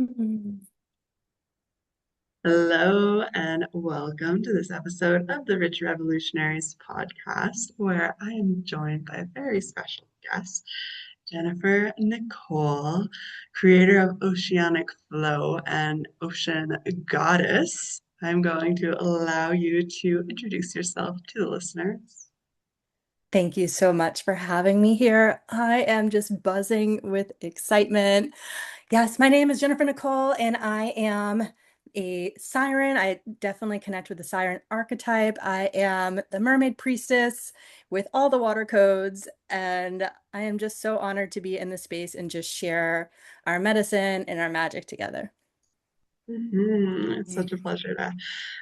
Mhm. Hello and welcome to this episode of the Rich Revolutionaries podcast, where I am joined by a very special guest, Jeniffer Nicole, creator of Oceanic Flow and Ocean Goddess. I'm going to allow you to introduce yourself to the listeners. Thank you so much for having me here. I am just buzzing with excitement. Yes, my name is Jeniffer Nicole, and I am a siren. I definitely connect with the siren archetype. I am the mermaid priestess with all the water codes, and I am just so honored to be in this space and just share our medicine and our magic together. It's such a pleasure to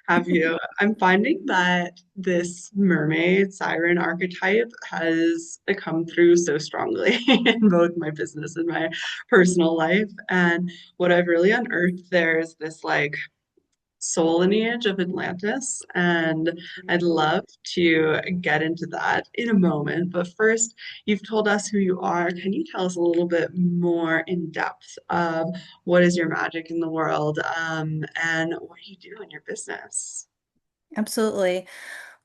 have you. I'm finding that this mermaid siren archetype has come through so strongly in both my business and my personal life. And what I've really unearthed there is this like soul lineage of Atlantis. And I'd love to get into that in a moment. But first, you've told us who you are. Can you tell us a little bit more in depth of what is your magic in the world, and what do you do in your business? Absolutely.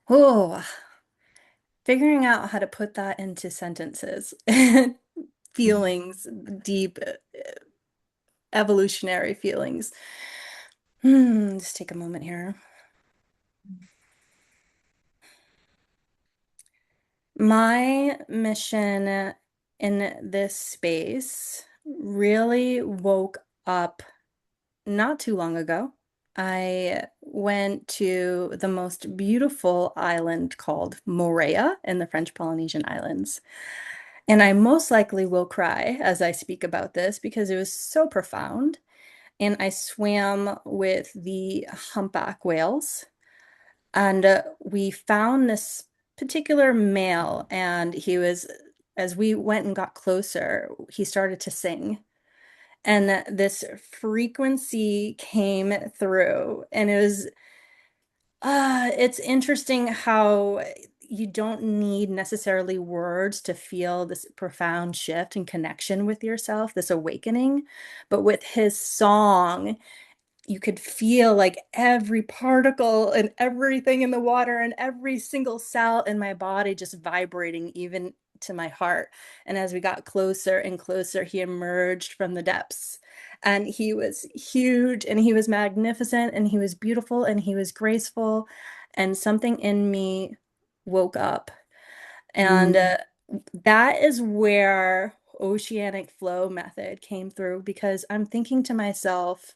Oh, figuring out how to put that into sentences, feelings, deep evolutionary feelings. Just take a moment here. My mission in this space really woke up not too long ago. I went to the most beautiful island called Moorea in the French Polynesian Islands. And I most likely will cry as I speak about this because it was so profound. And I swam with the humpback whales. And we found this particular male, and as we went and got closer, he started to sing. And this frequency came through, and it's interesting how you don't need necessarily words to feel this profound shift and connection with yourself, this awakening. But with his song, you could feel like every particle and everything in the water and every single cell in my body just vibrating, even to my heart. And as we got closer and closer, he emerged from the depths. And he was huge and he was magnificent and he was beautiful and he was graceful. And something in me woke up. And Mm. that is where Oceanic Flow method came through because I'm thinking to myself,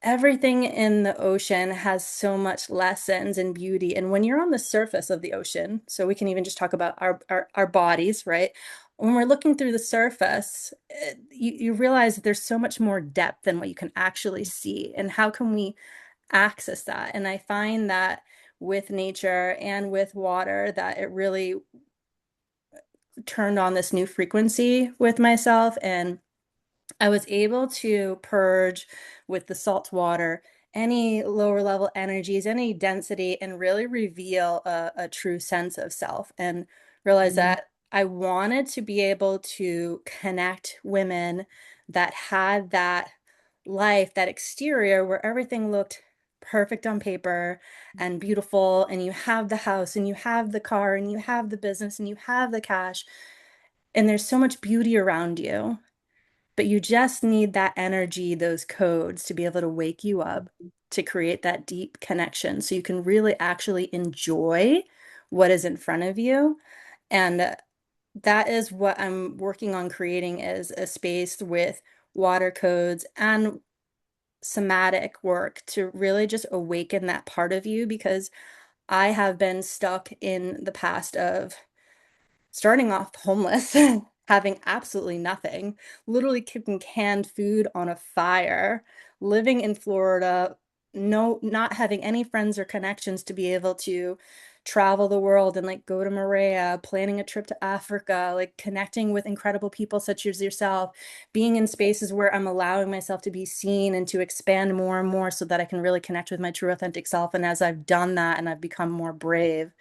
everything in the ocean has so much lessons and beauty. And when you're on the surface of the ocean, so we can even just talk about our bodies, right? When we're looking through the surface, you realize that there's so much more depth than what you can actually see. And how can we access that? And I find that with nature and with water, that it really turned on this new frequency with myself. And I was able to purge with the salt water any lower level energies, any density, and really reveal a true sense of self and realize that I wanted to be able to connect women that had that life, that exterior where everything looked perfect on paper and beautiful, and you have the house and you have the car and you have the business and you have the cash, and there's so much beauty around you, but you just need that energy, those codes to be able to wake you up to create that deep connection so you can really actually enjoy what is in front of you. And that is what I'm working on creating, is a space with water codes and somatic work to really just awaken that part of you, because I have been stuck in the past of starting off homeless, having absolutely nothing, literally cooking canned food on a fire, living in Florida, no, not having any friends or connections to be able to travel the world and like go to Moorea, planning a trip to Africa, like connecting with incredible people such as yourself, being in spaces where I'm allowing myself to be seen and to expand more and more so that I can really connect with my true authentic self. And as I've done that and I've become more brave,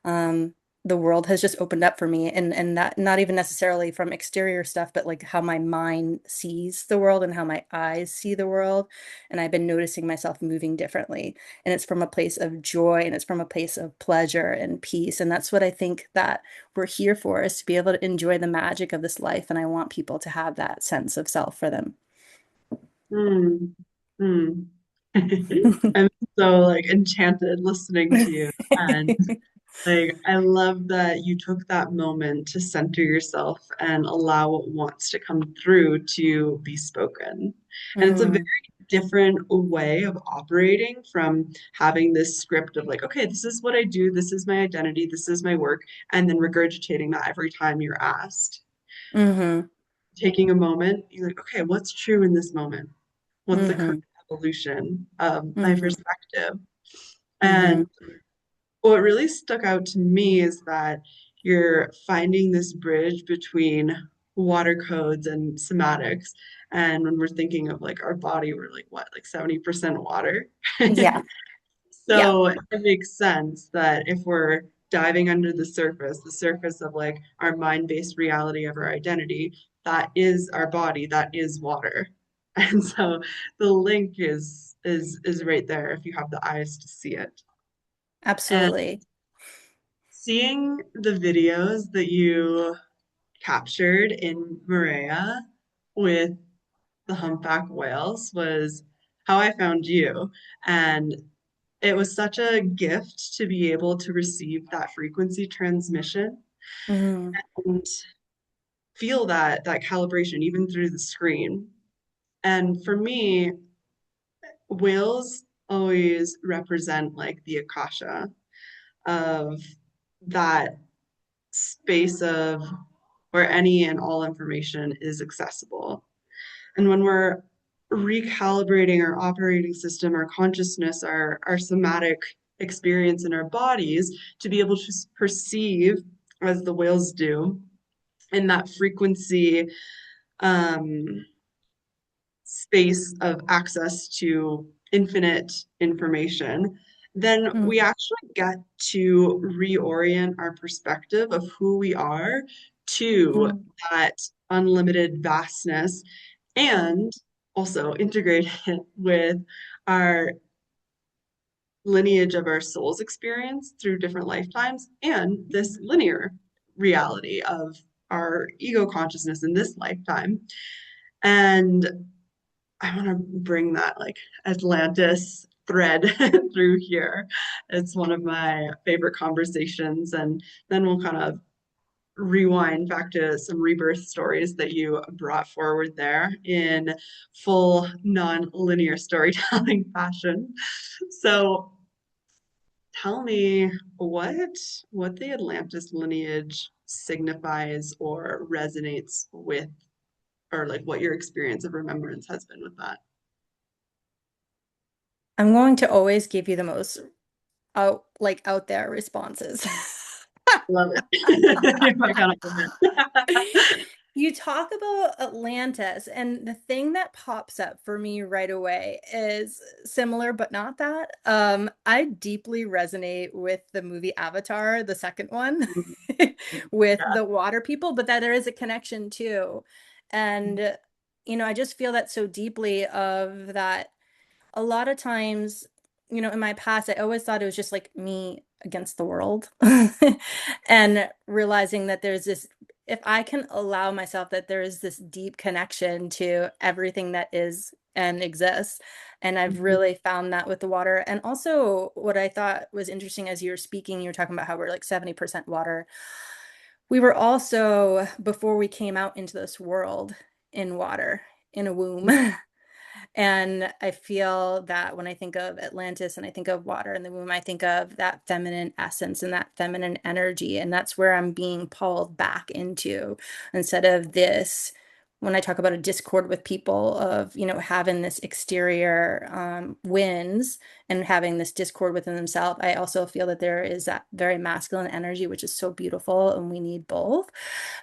um, the world has just opened up for me, and that not even necessarily from exterior stuff, but like how my mind sees the world and how my eyes see the world. And I've been noticing myself moving differently. And it's from a place of joy and it's from a place of pleasure and peace. And that's what I think that we're here for, is to be able to enjoy the magic of this life. And I want people to have that sense of self for them. Mm, mm. I'm so like enchanted listening to you. And like, I love that you took that moment to center yourself and allow what wants to come through to be spoken. And it's a very Mm, different way of operating from having this script of like, okay, this is what I do, this is my identity, this is my work, and then regurgitating that every time you're asked. hmm Taking a moment, you're like, okay, what's true in this moment? What's the current hmm evolution of my hmm perspective? And hmm what really stuck out to me is that you're finding this bridge between water codes and somatics. And when we're thinking of like our body, we're like, what, like 70% water? Yeah. Yeah. So it makes sense that if we're diving under the surface of like our mind-based reality of our identity, that is our body, that is water. And so the link is right there if you have the eyes to see it. And Absolutely. seeing the videos that you captured in Moorea with the humpback whales was how I found you. And it was such a gift to be able to receive that frequency transmission hmm and feel that calibration even through the screen. And for me, whales always represent like the akasha of that space of where any and all information is accessible. And when we're recalibrating our operating system, our consciousness, our somatic experience in our bodies to be able to perceive, as the whales do, in that frequency um, space of access to infinite information, then we hmm actually get to reorient our perspective of who we are to hmm that unlimited vastness and also integrate it with our lineage of our soul's experience through different lifetimes and this linear reality of our ego consciousness in this lifetime. And I want to bring that like Atlantis thread through here. It's one of my favorite conversations. And then we'll kind of rewind back to some rebirth stories that you brought forward there in full non-linear storytelling fashion. So tell me what the Atlantis lineage signifies or resonates with, or like what your experience of remembrance has been with that. I'm going to always give you the most out there responses. Love it. You're my kind of woman. You talk about Atlantis, and the thing that pops up for me right away is similar, but not that. I deeply resonate with the movie Avatar, the second one, with Yeah. the water people, but that there is a connection too. And, I just feel that so deeply of that a lot of times, in my past, I always thought it was just like me against the world. And realizing that if I can allow myself that there is this deep connection to everything that is and exists. And I've Mhm. really found that with the water. And also, what I thought was interesting as you were speaking, you were talking about how we're like 70% water. We were also, before we came out into this world, in water, in a womb. And I feel that when I think of Atlantis and I think of water in the womb, I think of that feminine essence and that feminine energy. And that's where I'm being pulled back into instead of this. When I talk about a discord with people of, having this exterior winds and having this discord within themselves, I also feel that there is that very masculine energy, which is so beautiful, and we need both,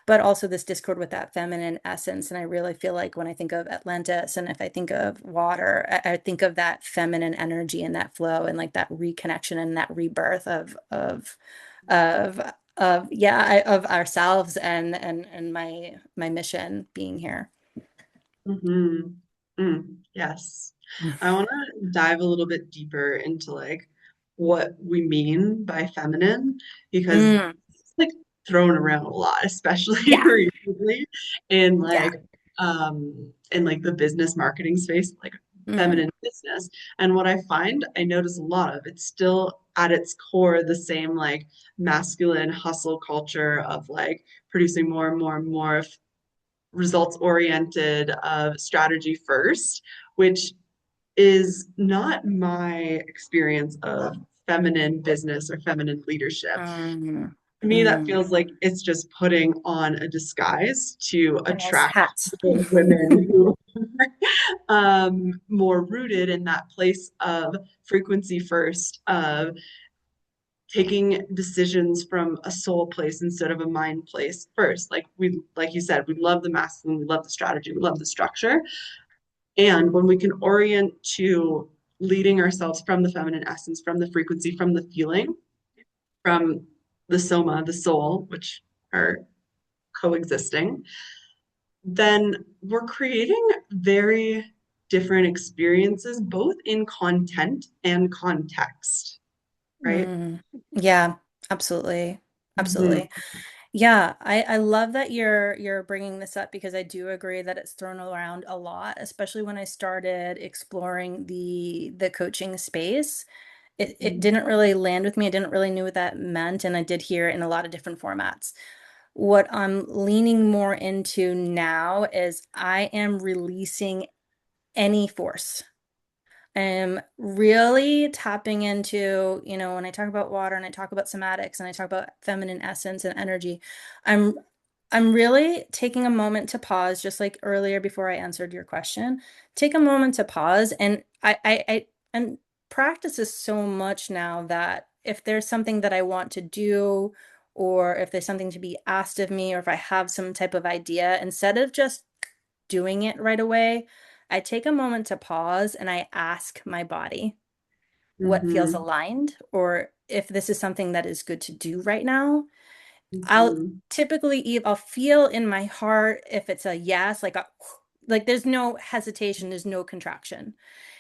but also this discord with that feminine essence. And I really feel like when I think of Atlantis and if I think of water, I think of that feminine energy and that flow and like that reconnection and that rebirth of of ourselves and my mission being here. Mm-hmm. Yes. I want to dive a little bit deeper into like what we mean by feminine because Mm, it's like thrown around a lot, especially yeah, recently yeah. in like the business marketing space, like Mm, feminine business. And what I find, I notice a lot of it's still at its core the same like masculine hustle culture of like producing more and more and more results oriented strategy first, which is not my experience of feminine business or feminine leadership. mm, To me, that mm. feels like it's just putting on a disguise to A nice attract hat. more women who are more rooted in that place of frequency first, of taking decisions from a soul place instead of a mind place first. Like you said, we love the masculine, we love the strategy, we love the structure. And when we can orient to leading ourselves from the feminine essence, from the frequency, from the feeling, from the soma, the soul, which are coexisting, then we're creating very different experiences, both in content and context, right? Mm. Yeah, absolutely. Mhm. Absolutely. Yeah, I love that you're bringing this up because I do agree that it's thrown around a lot, especially when I started exploring the coaching space. It didn't really land with me. I didn't really know what that meant, and I did hear it in a lot of different formats. What I'm leaning more into now is I am releasing any force. I'm really tapping into, when I talk about water and I talk about somatics and I talk about feminine essence and energy, I'm I'm really taking a moment to pause, just like earlier before I answered your question. Take a moment to pause, and I and practice is so much now that if there's something that I want to do, or if there's something to be asked of me, or if I have some type of idea, instead of just doing it right away, I take a moment to pause and I ask my body what feels Mhm. aligned or if this is something that is good to do right now. I'll Mhm. I'll feel in my heart if it's a yes, like there's no hesitation, there's no contraction.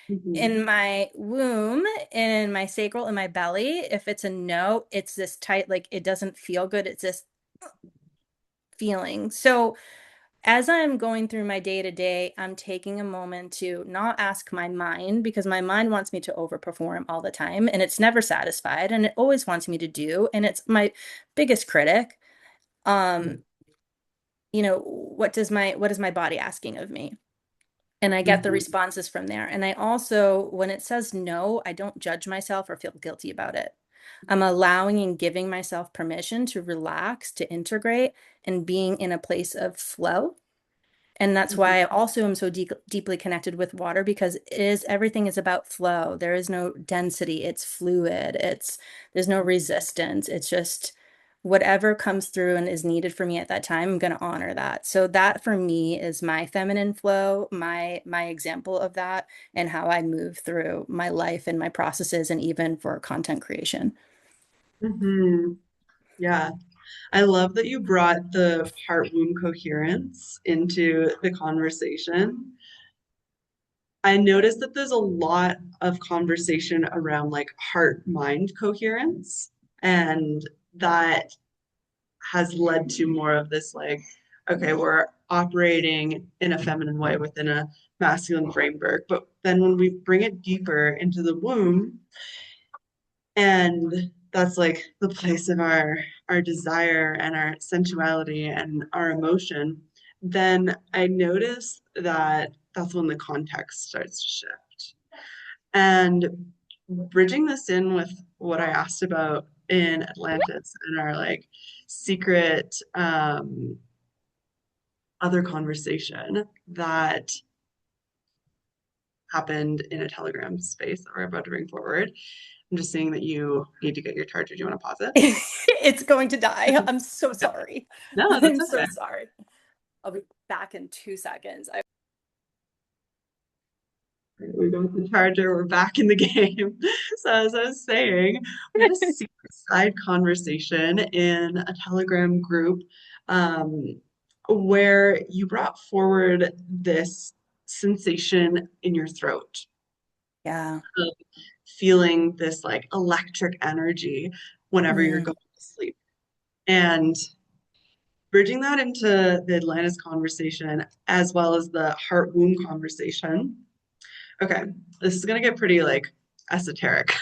Mhm. In my womb, in my sacral, in my belly, if it's a no, it's this tight, like it doesn't feel good. It's this feeling. So as I'm going through my day to day, I'm taking a moment to not ask my mind because my mind wants me to overperform all the time and it's never satisfied and it always wants me to do. And it's my biggest critic. Um, what is my body asking of me? And I get the Mhm. responses from there. And I also, when it says no, I don't judge myself or feel guilty about it. I'm allowing and giving myself permission to relax, to integrate, and being in a place of flow. And that's Mhm. why I also am so deeply connected with water because everything is about flow. There is no density. It's fluid. There's no resistance. It's just whatever comes through and is needed for me at that time, I'm going to honor that. So that for me is my feminine flow, my example of that and how I move through my life and my processes and even for content creation. Mhm. Yeah. I love that you brought the heart womb coherence into the conversation. I noticed that there's a lot of conversation around like heart mind coherence, and that has led to more of this like, okay, we're operating in a feminine way within a masculine framework. But then when we bring it deeper into the womb, and that's like the place of our desire and our sensuality and our emotion, then I notice that that's when the context starts to shift. And bridging this in with what I asked about in Atlantis and our like secret other conversation that happened in a Telegram space that we're about to bring forward. I'm just saying that you need to get your charger. Do you want to pause it? It's going to die. I'm so Yeah. sorry. No, that's I'm so okay. sorry. I'll be back in 2 seconds. We got the charger. We're back in the game. So as I was saying, we had a secret side conversation in a Telegram group um, where you brought forward this sensation in your throat Yeah. of feeling this like electric energy whenever you're Mm. going to sleep. And bridging that into the Atlantis conversation as well as the heart womb conversation. Okay, this is gonna get pretty like esoteric.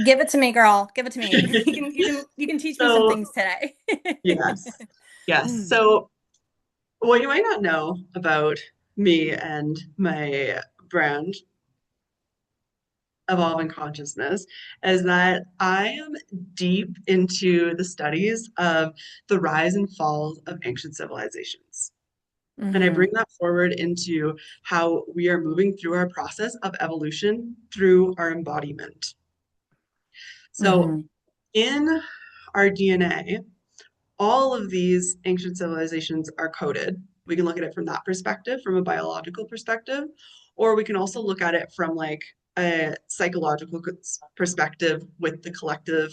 Give it to me, girl. Give it to me. You can teach me some So, things today. yes, yes. So, what you might not know about me and my brand, Evolving Consciousness, is that I am deep into the studies of the rise and fall of ancient civilizations. And I Hmm. bring that forward into how we are moving through our process of evolution through our embodiment. So, Hmm. in our DNA, all of these ancient civilizations are coded. We can look at it from that perspective, from a biological perspective, or we can also look at it from like a psychological perspective with the collective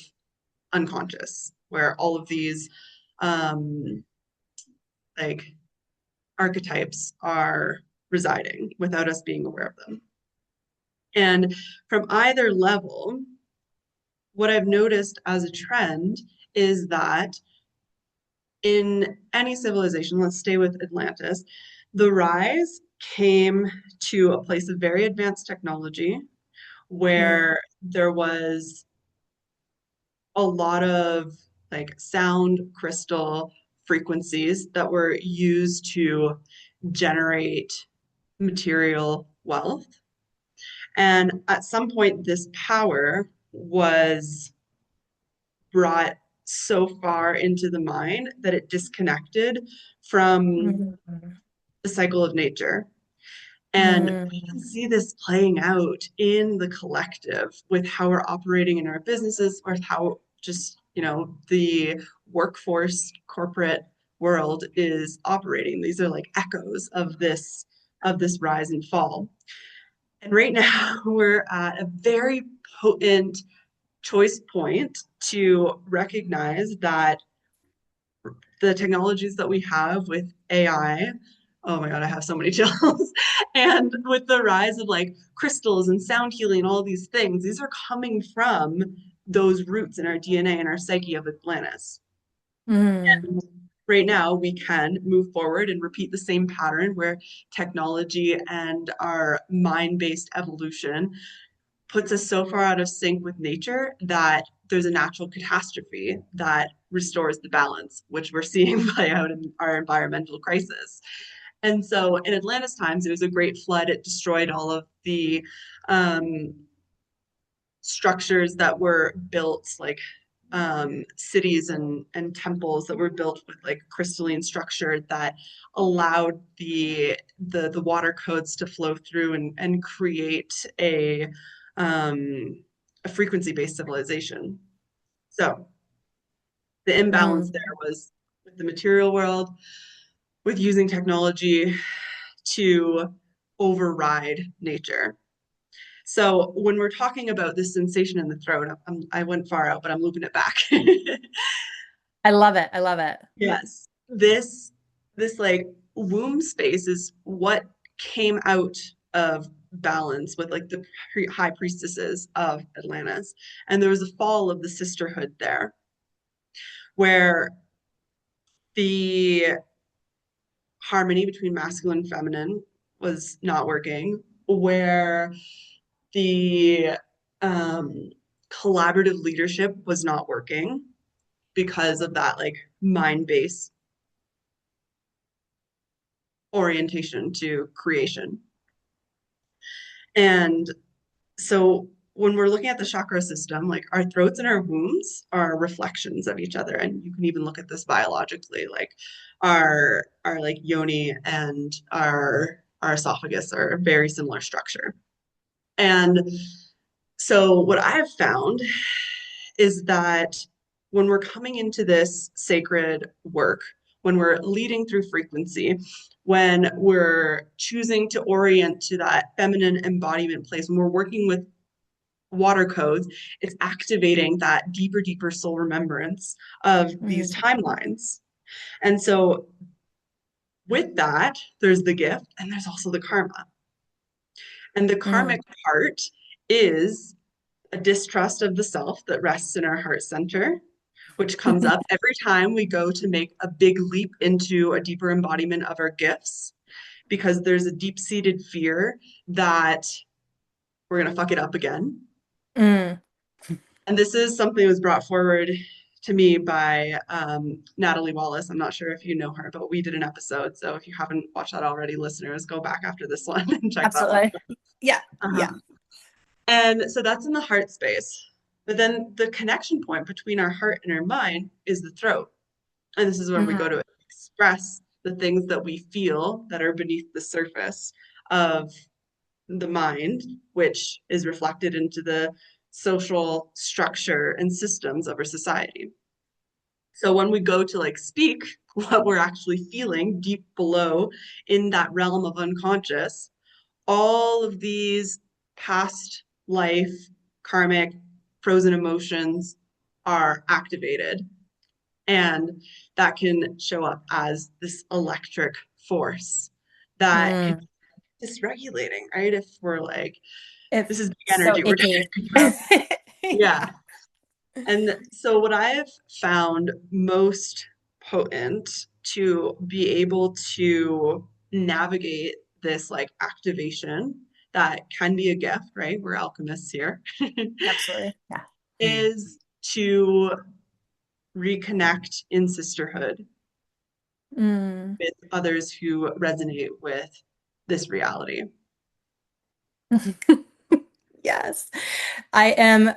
unconscious, where all of these um, like archetypes are residing without us being aware of them. And from either level, what I've noticed as a trend is that in any civilization, let's stay with Atlantis, the rise came to a place of very advanced technology Mm. where there was a lot of like sound crystal frequencies that were used to generate material wealth. And at some point, this power was brought so far into the mind that it disconnected from Mm. the cycle of nature. And we can Mm. see this playing out in the collective with how we're operating in our businesses or how just, the workforce corporate world is operating. These are like echoes of this rise and fall. And right now we're at a very potent choice point to recognize that the technologies that we have with AI, oh my God, I have so many chills. And with the rise of like crystals and sound healing and all these things, these are coming from those roots in our DNA and our psyche of Atlantis. Mm. And right now, we can move forward and repeat the same pattern where technology and our mind-based evolution puts us so far out of sync with nature that there's a natural catastrophe that restores the balance, which we're seeing play out in our environmental crisis. And so in Atlantis times, it was a great flood. It destroyed all of the um, structures that were built, like cities and temples that were built with like crystalline structure that allowed the water codes to flow through and create um, a frequency-based civilization. So the imbalance there Mm. was with the material world, with using technology to override nature. So when we're talking about this sensation in the throat, I went far out, but I'm looping it back. I love it. I love it. Yes, this like womb space is what came out of balance with like the high priestesses of Atlantis, and there was a fall of the sisterhood there, where the harmony between masculine and feminine was not working, where the um, collaborative leadership was not working because of that like mind-based orientation to creation. And so when we're looking at the chakra system, like our throats and our wombs are reflections of each other. And you can even look at this biologically, like our like yoni and our esophagus are a very similar structure. And so what I've found is that when we're coming into this sacred work, when we're leading through frequency, when we're choosing to orient to that feminine embodiment place, when we're working with water codes, it's activating that deeper, deeper soul remembrance of these Mm, timelines. And so with that, there's the gift and there's also the karma. And the mm, karmic part is a distrust of the self that rests in our heart center, which comes up every time we go to make a big leap into a deeper embodiment of our gifts, because there's a deep-seated fear that we're going to fuck it up again. mm. And this is something that was brought forward to me by Natalie Wallace. I'm not sure if you know her, but we did an episode. So if you haven't watched that already, listeners, go back after this one and check that one. Absolutely. Yeah. Uh-huh. Yeah. And so that's in the heart space. But then the connection point between our heart and our mind is the throat. And this is where we go Mm, to express the things that we feel that are beneath the surface of the mind, which is reflected into the social structure and systems of our society. So when we go to like speak what we're actually feeling deep below in that realm of unconscious, all of these past life, karmic, frozen emotions are activated. And that can show up as this electric force that can mm. be dysregulating, right? If we're like, It's this is big so energy we're trying icky. to control. Yeah. Yeah. And so, what I've found most potent to be able to navigate this like activation that can be a gift, right? We're alchemists here, Absolutely. Yeah. Mm. is to reconnect in sisterhood Mm. with others who resonate with this reality. Yes. I'm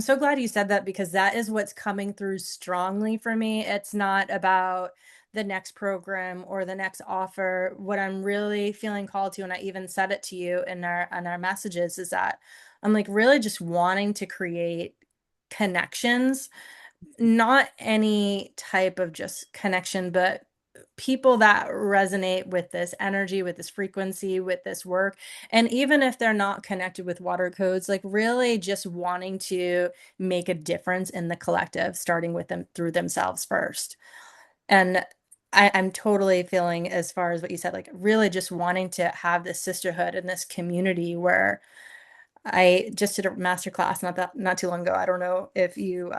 so glad you said that because that is what's coming through strongly for me. It's not about the next program or the next offer. What I'm really feeling called to, and I even said it to you in our messages, is that I'm like really just wanting to create connections, not any type of just connection, but people that resonate with this energy, with this frequency, with this work. And even if they're not connected with water codes, like really just wanting to make a difference in the collective, starting with them through themselves first. And I'm totally feeling, as far as what you said, like really just wanting to have this sisterhood and this community where I just did a master class not too long ago. I don't know if you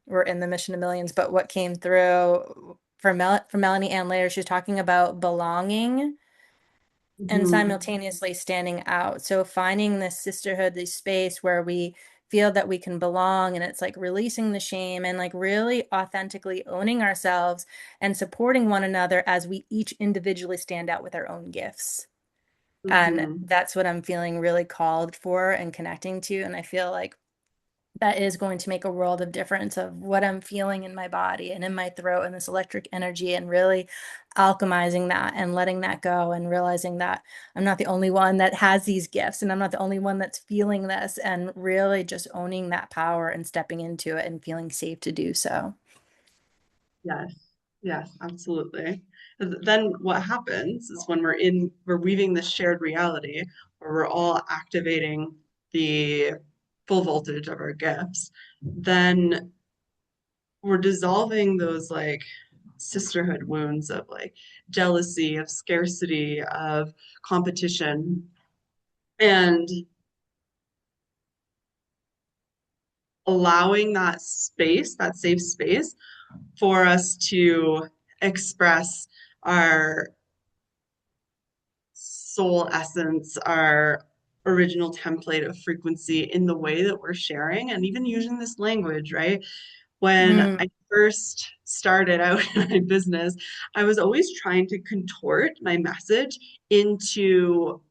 were in the Mission to Millions, but what came through for Melanie Ann later, she's talking about belonging and Mhm. simultaneously standing out. So finding this sisterhood, this space where we feel that we can belong, and it's like releasing the shame and like really authentically owning ourselves and supporting one another as we each individually stand out with our own gifts. And Mhm. that's what I'm feeling really called for and connecting to. And I feel like that is going to make a world of difference of what I'm feeling in my body and in my throat and this electric energy, and really alchemizing that and letting that go and realizing that I'm not the only one that has these gifts and I'm not the only one that's feeling this, and really just owning that power and stepping into it and feeling safe to do so. Yes, yes, absolutely. 'Cause then what happens is when we're weaving this shared reality where we're all activating the full voltage of our gifts, then we're dissolving those like sisterhood wounds of like jealousy, of scarcity, of competition, and allowing that space, that safe space for us to express our soul essence, our original template of frequency in the way that we're sharing and even using this language, right? When I Mm, first started out in my business, I was always trying to contort my message into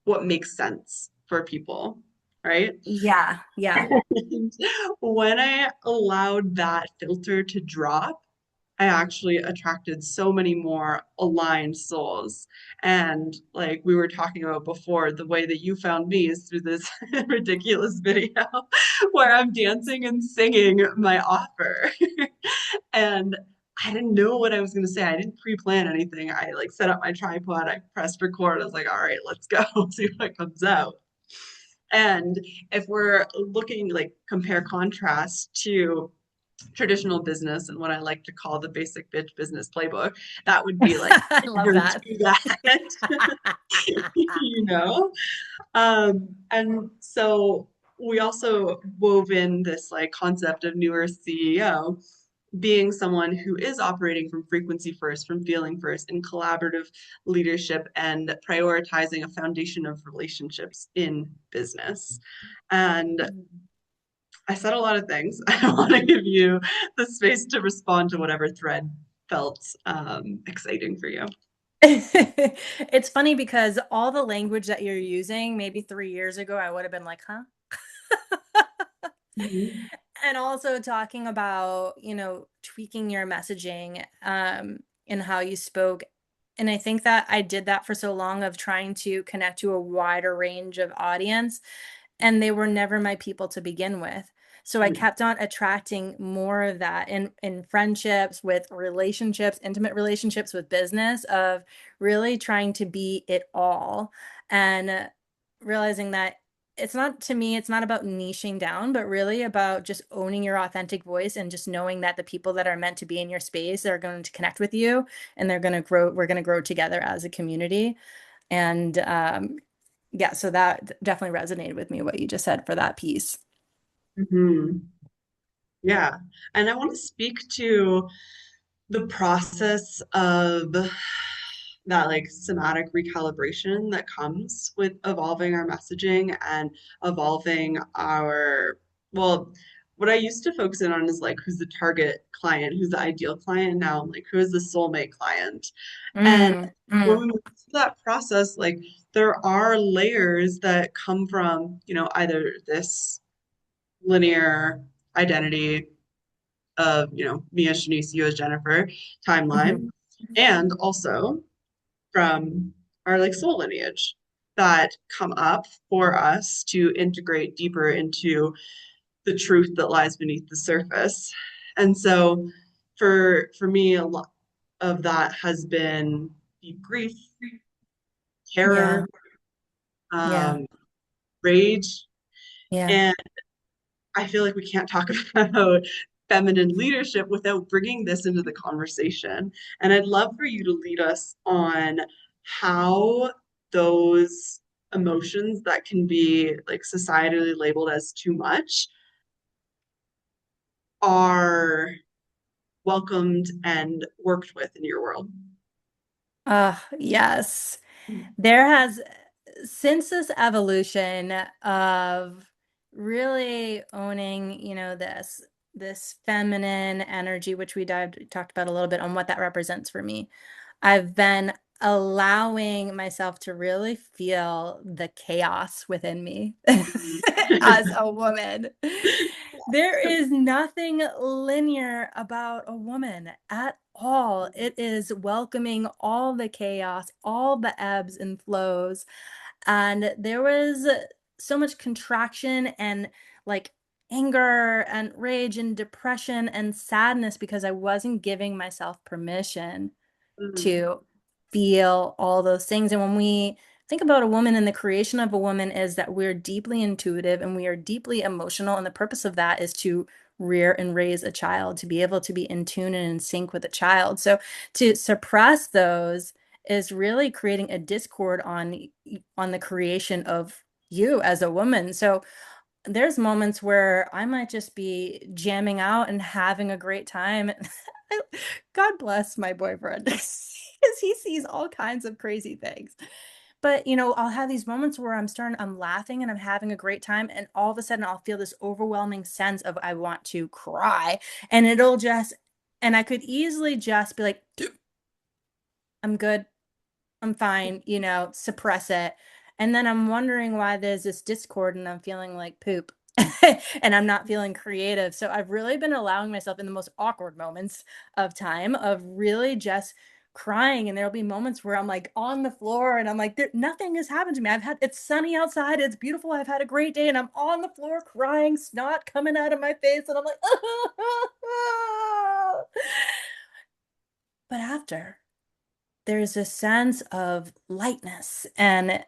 what makes sense for people, right? yeah, yeah. And when I allowed that filter to drop, I actually attracted so many more aligned souls. And like we were talking about before, the way that you found me is through this ridiculous video where I'm dancing and singing my offer. And I didn't know what I was going to say. I didn't pre-plan anything. I like set up my tripod, I pressed record. I was like, all right, let's go, see what comes out. And if we're looking like compare contrast to traditional business and what I like to call the basic bitch business playbook, that would be like I love counter that. to that, you know? And so we also wove in this like concept of newer CEO being someone who is operating from frequency first, from feeling first, in collaborative leadership and prioritizing a foundation of relationships in business. And I said a lot of things. I want to give you the space to respond to whatever thread felt exciting for you. It's funny because all the language that you're using, maybe 3 years ago, I would have been like, huh? Mhm. And also talking about, tweaking your messaging, and how you spoke. And I think that I did that for so long of trying to connect to a wider range of audience, and they were never my people to begin with. So I kept on attracting more of that in friendships, with relationships, intimate relationships, with business, of really trying to be it all, and realizing that it's not, to me, it's not about niching down, but really about just owning your authentic voice, and just knowing that the people that are meant to be in your space are going to connect with you, and they're going to grow, we're going to grow together as a community. And yeah, so that definitely resonated with me, what you just said for that piece. Mhm. Yeah. And I want to speak to the process of that like somatic recalibration that comes with evolving our messaging and evolving our, well, what I used to focus in on is like who's the target client, who's the ideal client. Now I'm like, who is the soulmate client? And Mm, when we mm, move through that process, like there are layers that come from, either this linear identity of, me as Shanice, you as Jennifer mhm. timeline, and also from our like soul lineage that come up for us to integrate deeper into the truth that lies beneath the surface. And so for me, a lot of that has been deep grief, Yeah, terror, yeah, um, rage, yeah. and I feel like we can't talk about feminine leadership without bringing this into the conversation. And I'd love for you to lead us on how those emotions that can be like societally labeled as too much are welcomed and worked with in your world. Yes. There has, since this evolution of really owning, this feminine energy, which we talked about a little bit on what that represents for me. I've been allowing myself to really feel the chaos within me as a woman. There is nothing linear about a woman at all. It is welcoming all the chaos, all the ebbs and flows. And there was so much contraction and like anger and rage and depression and sadness because I wasn't giving myself permission Mm, to feel all those things. And when we think about a woman, and the creation of a woman is that we're deeply intuitive and we are deeply emotional. And the purpose of that is to rear and raise a child, to be able to be in tune and in sync with a child. So to suppress those is really creating a discord on the creation of you as a woman. So there's moments where I might just be jamming out and having a great time. God bless my boyfriend because he sees all kinds of crazy things. But, I'll have these moments where I'm laughing and I'm having a great time. And all of a sudden, I'll feel this overwhelming sense of I want to cry. And and I could easily just be like, I'm good. I'm fine, suppress it. And then I'm wondering why there's this discord and I'm feeling like poop and I'm not feeling creative. So I've really been allowing myself in the most awkward moments of time of really just crying. And there'll be moments where I'm like on the floor and I'm like, nothing has happened to me. It's sunny outside. It's beautiful. I've had a great day and I'm on the floor crying, snot coming out of my face. And I'm like, But after, there's a sense of lightness and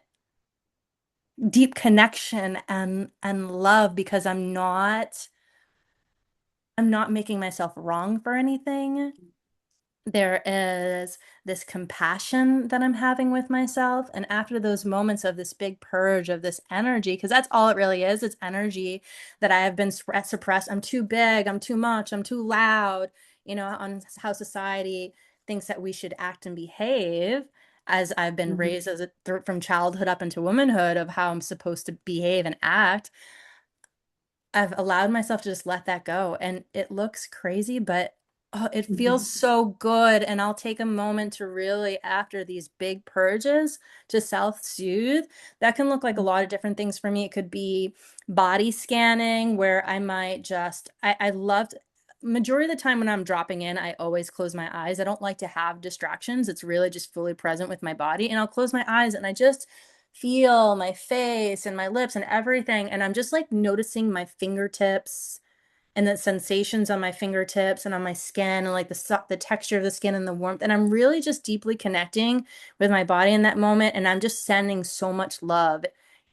deep connection and love because I'm not making myself wrong for anything. There is this compassion that I'm having with myself. And after those moments of this big purge of this energy, because that's all it really is, it's energy that I have been suppressed. I'm too big, I'm too much, I'm too loud, on how society thinks that we should act and behave. As I've been Mhm. raised from childhood up into womanhood of how I'm supposed to behave and act. I've allowed myself to just let that go. And it looks crazy, but oh, it feels Mhm. so good. And I'll take a moment to really, after these big purges, to self-soothe. That can look like a lot of different things for me. It could be body scanning, where I might I loved, majority of the time when I'm dropping in, I always close my eyes. I don't like to have distractions. It's really just fully present with my body. And I'll close my eyes and I just feel my face and my lips and everything. And I'm just like noticing my fingertips and the sensations on my fingertips and on my skin and like the texture of the skin and the warmth. And I'm really just deeply connecting with my body in that moment. And I'm just sending so much love,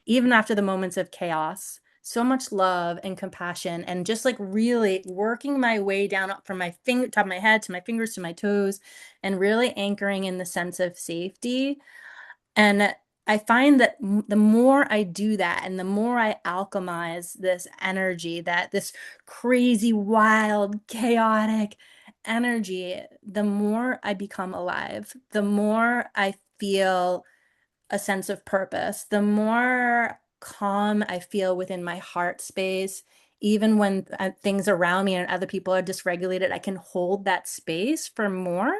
even after the moments of chaos. So much love and compassion, and just like really working my way down up from my top of my head to my fingers to my toes, and really anchoring in the sense of safety. And I find that the more I do that and the more I alchemize this energy, that this crazy, wild, chaotic energy, the more I become alive, the more I feel a sense of purpose, the more calm I feel within my heart space. Even when things around me and other people are dysregulated, I can hold that space for more.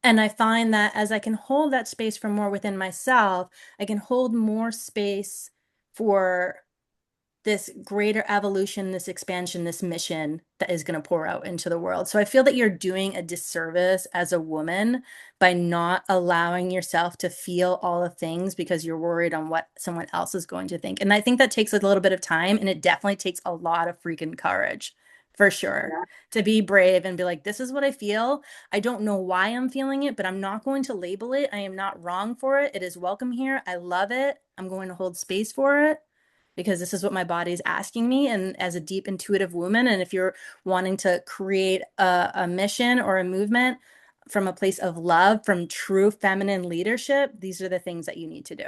And I find that as I can hold that space for more within myself, I can hold more space for this greater evolution, this expansion, this mission that is going to pour out into the world. So I feel that you're doing a disservice as a woman by not allowing yourself to feel all the things because you're worried on what someone else is going to think. And I think that takes a little bit of time, and it definitely takes a lot of freaking courage, for sure, Yeah. to be brave and be like, this is what I feel. I don't know why I'm feeling it, but I'm not going to label it. I am not wrong for it. It is welcome here. I love it. I'm going to hold space for it because this is what my body is asking me. And as a deep intuitive woman, and if you're wanting to create a mission or a movement from a place of love, from true feminine leadership, these are the things that you need to do.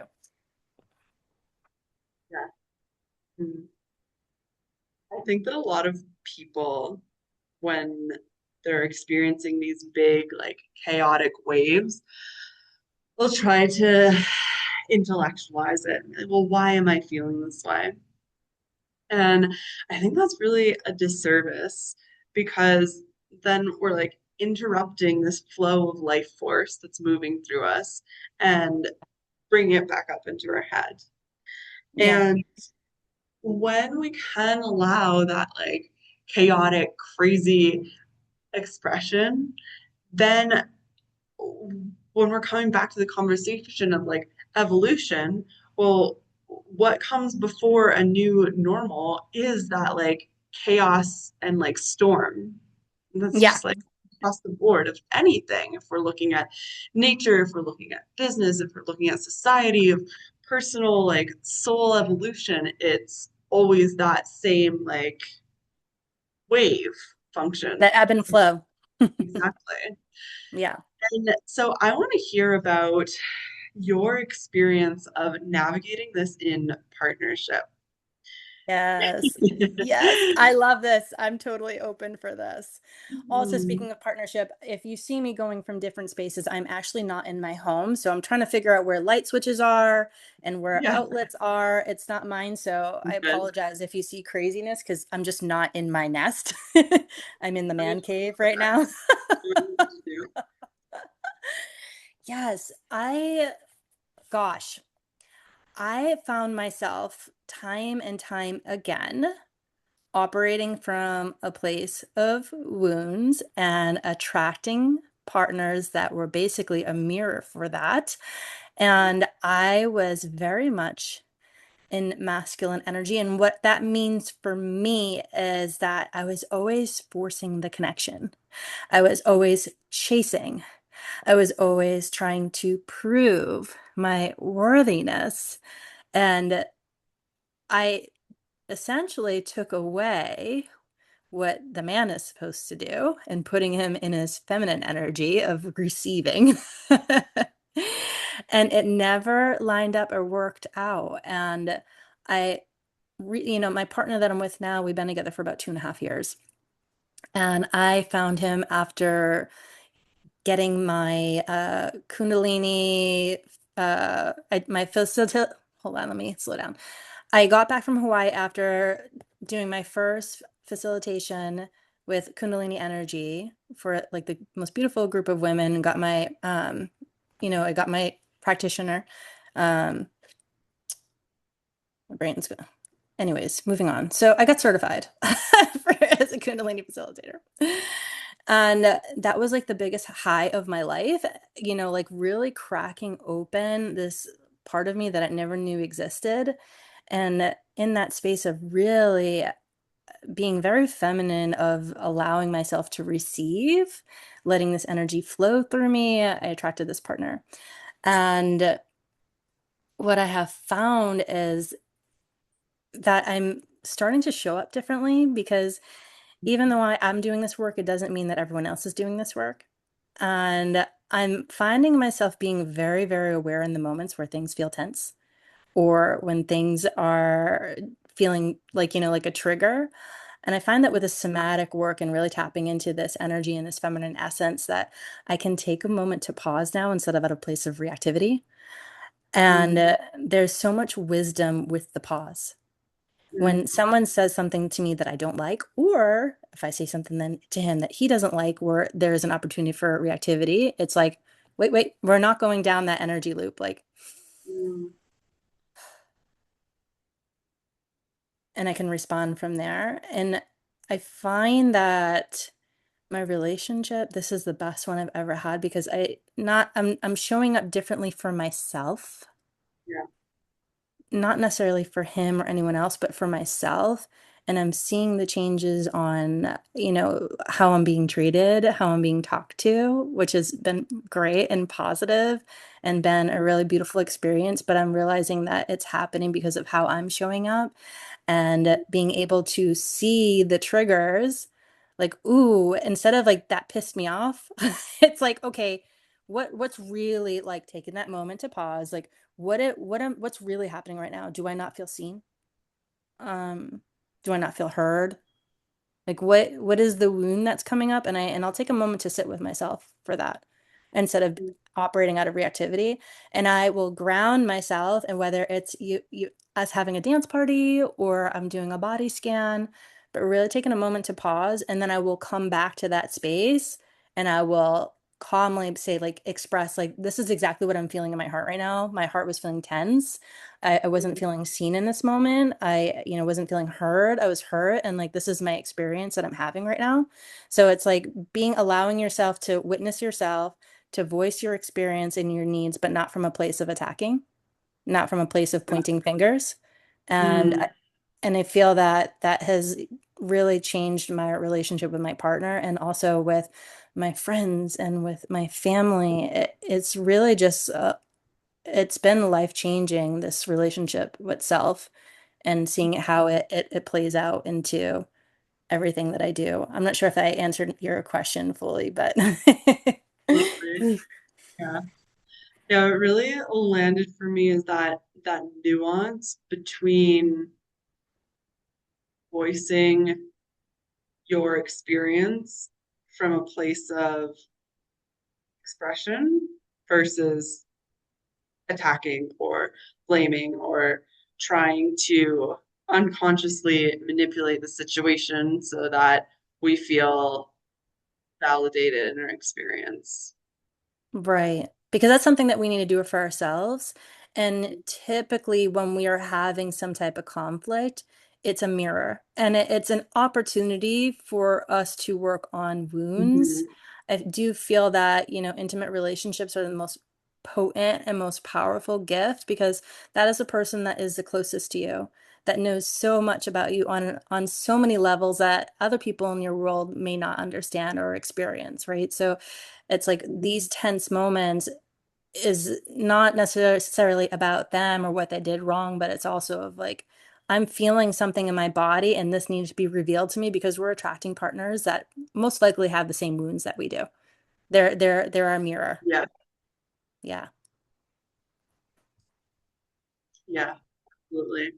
Yeah. Mhm. I think that a lot of people, when they're experiencing these big, like chaotic waves, will try to intellectualize it. Well, why am I feeling this way? And I think that's really a disservice because then we're like interrupting this flow of life force that's moving through us and bringing it back up into our head. Yeah. And when we can allow that like chaotic, crazy expression, then when we're coming back to the conversation of like evolution, well, what comes before a new normal is that like chaos and like storm. And that's Yeah. just like across the board of anything. If we're looking at nature, if we're looking at business, if we're looking at society, of personal like soul evolution, it's always that same like wave function. The ebb and flow. Exactly. Yeah. And so I want to hear about your experience of navigating this in partnership. Yes. Yes. I love this. I'm totally open for this. Also, Mhm. speaking of partnership, if you see me going from different spaces, I'm actually not in my home. So I'm trying to figure out where light switches are and where Yeah, outlets are. It's not mine. So I good. apologize if you see craziness because I'm just not in my nest. I'm in the man cave right now. Yes. Gosh, I found myself time and time again operating from a place of wounds and attracting partners that were basically a mirror for that. And I was very much in masculine energy. And what that means for me is that I was always forcing the connection. I was always chasing. I was always trying to prove my worthiness. And I essentially took away what the man is supposed to do and putting him in his feminine energy of receiving. And it never lined up or worked out. And my partner that I'm with now, we've been together for about 2.5 years. And I found him after getting my Kundalini, my facility. Hold on, let me slow down. I got back from Hawaii after doing my first facilitation with Kundalini energy for like the most beautiful group of women. Got my, I got my practitioner. Um, my brain's gonna. Anyways, moving on. So I got certified as a Kundalini facilitator. And that was like the biggest high of my life, like really cracking open this part of me that I never knew existed. And in that space of really being very feminine, of allowing myself to receive, letting this energy flow through me, I attracted this partner. And what I have found is that I'm starting to show up differently because even though I'm doing this work, it doesn't mean that everyone else is doing this work. And I'm finding myself being very, very aware in the moments where things feel tense or when things are feeling like, like a trigger. And I find that with a somatic work and really tapping into this energy and this feminine essence, that I can take a moment to pause now instead of at a place of reactivity. And Mm, there's so much wisdom with the pause. mm, When someone says something to me that I don't like, or if I say something then to him that he doesn't like, where there's an opportunity for reactivity, it's like, wait, we're not going down that energy loop. Like, mm, and I can respond from there. And I find that my relationship, this is the best one I've ever had because I'm showing up differently for myself, yeah. not necessarily for him or anyone else, but for myself. And I'm seeing the changes on, how I'm being treated, how I'm being talked to, which has been great and positive and been a really beautiful experience. But I'm realizing that it's happening because of how I'm showing up and being able to see the triggers, like, ooh, instead of like that pissed me off, it's like, okay, what's really like taking that moment to pause, like what's really happening right now? Do I not feel seen? Um, do I not feel heard? Like what is the wound that's coming up? And I'll take a moment to sit with myself for that instead of Mm, operating out of reactivity. And I will ground myself, and whether it's you us having a dance party or I'm doing a body scan, but really taking a moment to pause, and then I will come back to that space and I will calmly say, like, express, like, this is exactly what I'm feeling in my heart right now. My heart was feeling tense. I wasn't mm, feeling seen in this moment. I, wasn't feeling heard. I was hurt. And like, this is my experience that I'm having right now. So it's like allowing yourself to witness yourself, to voice your experience and your needs, but not from a place of attacking, not from a place of yeah. pointing fingers. And, Mm, and I feel that that has really changed my relationship with my partner and also with my friends and with my family. It's really just it's been life changing, this relationship with self and seeing how it plays out into everything that I do. I'm not sure if I answered your question fully, but absolutely. Yeah. Yeah, what really landed for me is that nuance between voicing your experience from a place of expression versus attacking or blaming or trying to unconsciously manipulate the situation so that we feel validated in our experience. right. Because that's something that we need to do for ourselves. And typically, when we are having some type of conflict, it's a mirror and it's an opportunity for us to work on wounds. Mhm. I do feel that, intimate relationships are the most potent and most powerful gift because that is the person that is the closest to you, that knows so much about you on so many levels that other people in your world may not understand or experience, right? So it's like these tense moments is not necessarily about them or what they did wrong, but it's also of like, I'm feeling something in my body and this needs to be revealed to me because we're attracting partners that most likely have the same wounds that we do. They're our mirror. Yeah, Yeah. yeah, absolutely.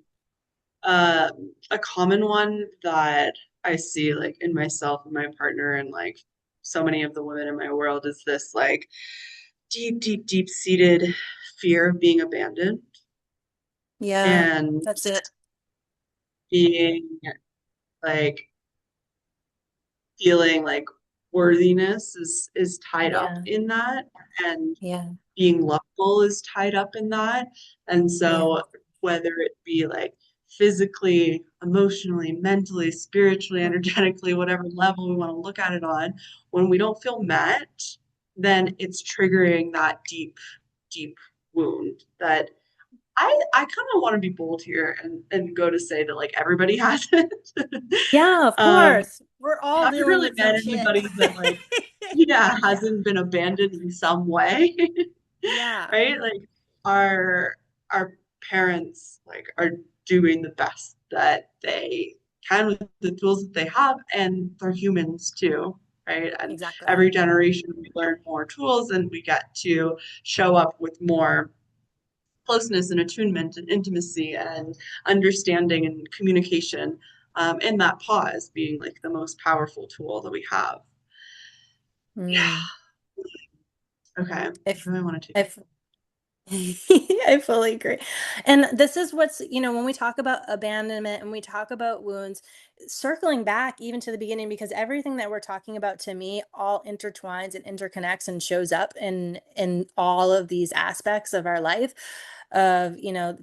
A common one that I see like in myself and my partner and like so many of the women in my world is this like deep, deep, deep seated fear of being abandoned Yeah. and That's it. being like feeling like worthiness is tied up Yeah. in that and Yeah. being lovable is tied up in that. And Yeah. so whether it be like physically, emotionally, mentally, spiritually, energetically, whatever level we want to look at it on, when we don't feel met, then it's triggering that deep, deep wound that I kind of want to be bold here and go to say that like everybody has it. Yeah, of um, course. We're all haven't dealing really with some met shit. anybody that like yeah Yeah. hasn't been abandoned in some way. Yeah. Right, like our our parents like are doing the best that they can with the tools that they have, and they're humans too, right? And Exactly. every generation we learn more tools and we get to show up with more closeness and attunement and intimacy and understanding and communication, and that pause being like the most powerful tool that we have. Mm. Yeah. Okay. If What do I want to take? if I fully agree. And this is what's, when we talk about abandonment and we talk about wounds, circling back even to the beginning, because everything that we're talking about to me all intertwines and interconnects and shows up in all of these aspects of our life of,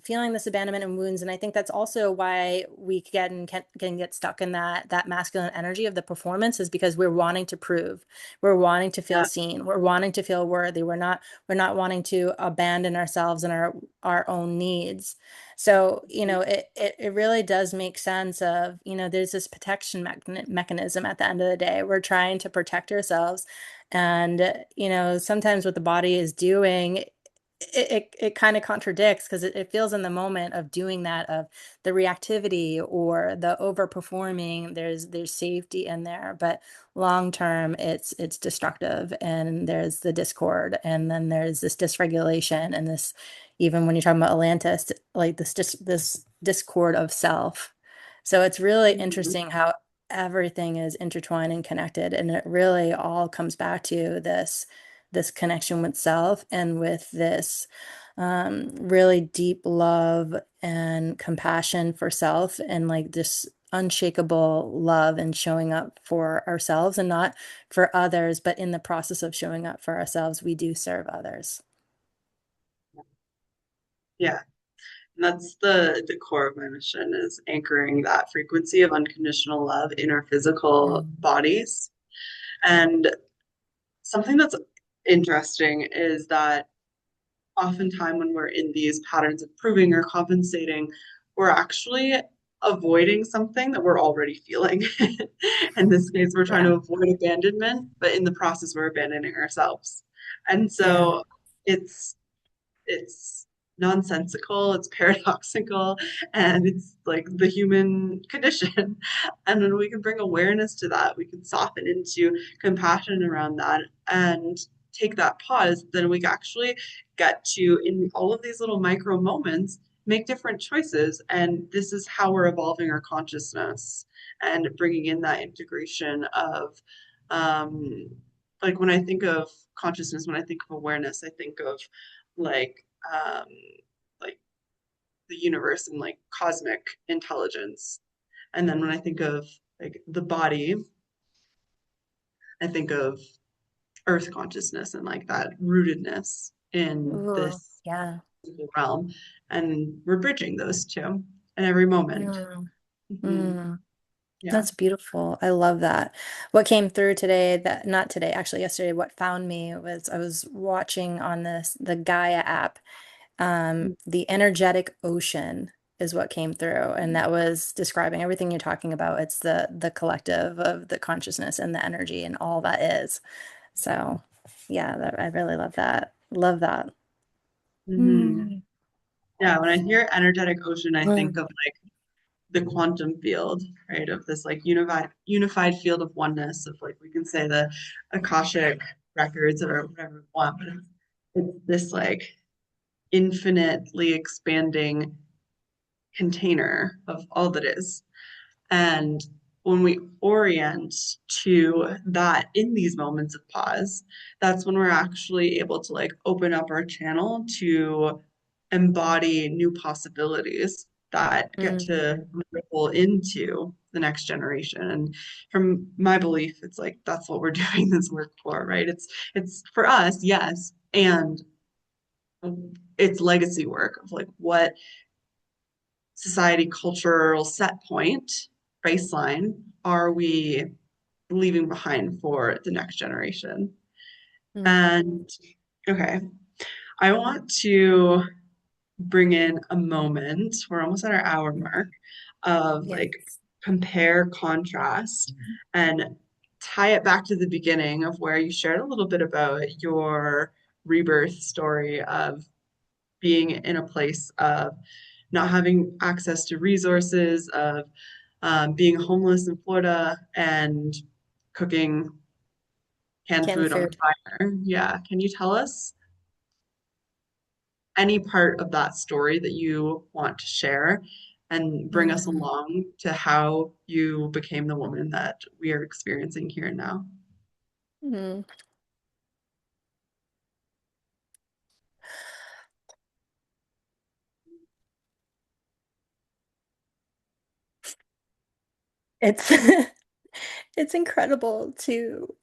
feeling this abandonment and wounds. And I think that's also why we can get stuck in that masculine energy of the performance is because we're wanting to prove, we're wanting to feel Yeah. seen, we're wanting to feel worthy. We're not wanting to abandon ourselves and our own needs. So, it really does make sense of, there's this protection mechanism at the end of the day. We're trying to protect ourselves. And, sometimes what the body is doing, it kind of contradicts because it feels in the moment of doing that of the reactivity or the overperforming, there's safety in there, but long term it's destructive and there's the discord and then there's this dysregulation and this, even when you're talking about Atlantis, like this discord of self. So it's really Mhm. interesting how everything is intertwined and connected, and it really all comes back to this connection with self and with this really deep love and compassion for self and like this unshakable love and showing up for ourselves and not for others, but in the process of showing up for ourselves, we do serve others. Yeah. And that's the core of my mission is anchoring that frequency of unconditional love in our physical Mm. bodies. And something that's interesting is that oftentimes when we're in these patterns of proving or compensating, we're actually avoiding something that we're already feeling. In this case, we're trying Yeah, to avoid abandonment, but in the process, we're abandoning ourselves. And yeah. so it's nonsensical, it's paradoxical, and it's like the human condition. And when we can bring awareness to that, we can soften into compassion around that and take that pause, then we can actually get to, in all of these little micro moments, make different choices. And this is how we're evolving our consciousness and bringing in that integration of, um, like when I think of consciousness, when I think of awareness, I think of like um, like the universe and like cosmic intelligence. And then when I think of like the body, I think of earth consciousness and like that rootedness in Ooh, this yeah. realm. And we're bridging those two in every moment. Mm, Mhm. mm. Yeah. That's beautiful. I love that. What came through today, that not today, actually yesterday, what found me was I was watching on the Gaia app. The energetic ocean is what came through, and that was describing everything you're talking about. It's the collective of the consciousness and the energy and all that is. So, yeah, I really love that. Love that. Hmm. Mm. Yeah, when I hear energetic ocean, I think Mm. of like the quantum field, right? Of this like unified field of oneness of like we can say the Akashic records or whatever we want, but it's this like infinitely expanding container of all that is. And when we orient to that in these moments of pause, that's when we're actually able to like open up our channel to embody new possibilities that get Mm. to ripple into the next generation. And from my belief, it's like that's what we're doing this work for, right? It's for us, yes, and it's legacy work of like what society cultural set point baseline are we leaving behind for the next generation. Mm. And okay, I want to bring in a moment, we're almost at our hour mark, of Yeah. like compare, contrast, and tie it back to the beginning of where you shared a little bit about your rebirth story of being in a place of not having access to resources, of being homeless in Florida and cooking canned Canned food on the food. fire. Yeah. Can you tell us any part of that story that you want to share and bring us Mm. along to how you became the woman that we are experiencing here and now? Mm. It's it's incredible to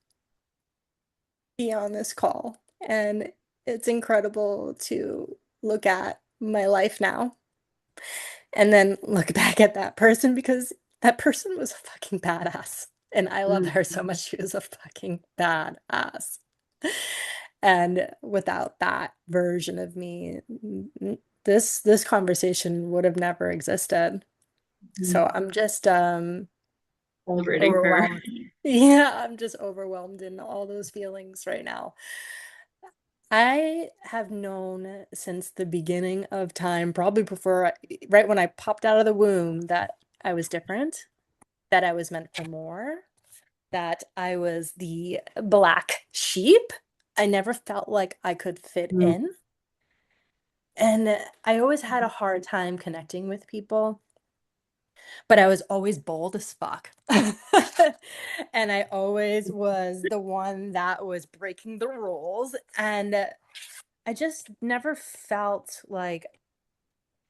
be on this call, and it's incredible to look at my life now and then look back at that person because that person was a fucking badass. And I love Mm, her so much. She was a fucking badass. And without that version of me, this conversation would have never existed. mm. So I'm just Celebrating her. overwhelmed. Yeah, I'm just overwhelmed in all those feelings right now. I have known since the beginning of time, probably right when I popped out of the womb, that I was different, that I was meant for more, that I was the black sheep. I never felt like I could fit Mm, in. And I always had a hard time connecting with people, but I was always bold as fuck. And I always was the one that was breaking the rules. And I just never felt like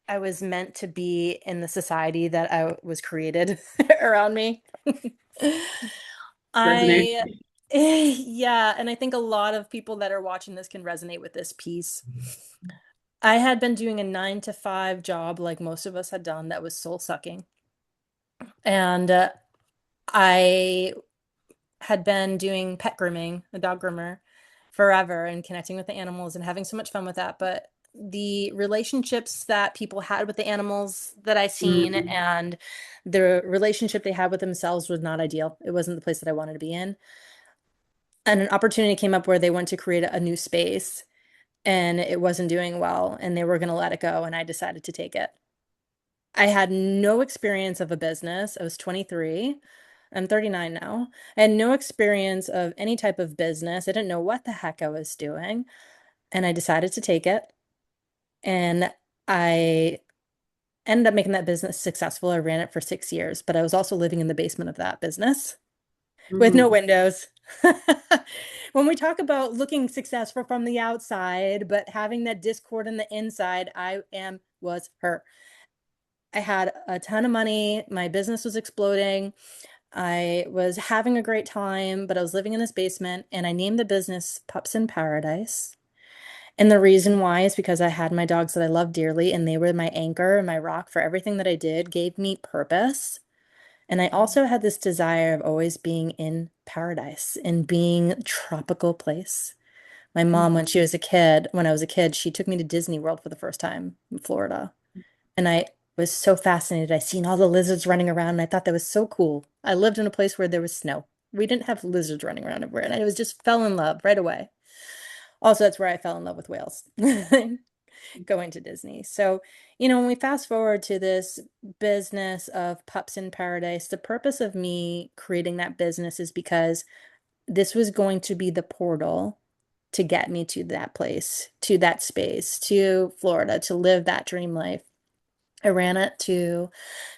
I was meant to be in the society that I was created around me. resonate. I, yeah, and I think a lot of people that are watching this can resonate with this piece. I had been doing a 9 to 5 job, like most of us had done, that was soul sucking. And I had been doing pet grooming, a dog groomer, forever and connecting with the animals and having so much fun with that. But the relationships that people had with the animals that I seen Mm, and the relationship they had with themselves was not ideal. It wasn't the place that I wanted to be in. And an opportunity came up where they went to create a new space and it wasn't doing well and they were going to let it go. And I decided to take it. I had no experience of a business. I was 23. I'm 39 now. I had no experience of any type of business. I didn't know what the heck I was doing. And I decided to take it. And I ended up making that business successful. I ran it for 6 years, but I was also living in the basement of that business with no mm. windows. When we talk about looking successful from the outside, but having that discord in the inside, was her. I had a ton of money. My business was exploding. I was having a great time, but I was living in this basement and I named the business Pups in Paradise. And the reason why is because I had my dogs that I love dearly and they were my anchor and my rock for everything that I did, gave me purpose. And I also had this desire of always being in paradise, in being a tropical place. My mom, Mhm. when I was a kid, she took me to Disney World for the first time in Florida. And I was so fascinated. I seen all the lizards running around and I thought that was so cool. I lived in a place where there was snow. We didn't have lizards running around everywhere. And I was just fell in love right away. Also, that's where I fell in love with whales, going to Disney. So, when we fast forward to this business of Pups in Paradise, the purpose of me creating that business is because this was going to be the portal to get me to that place, to that space, to Florida, to live that dream life. I ran it to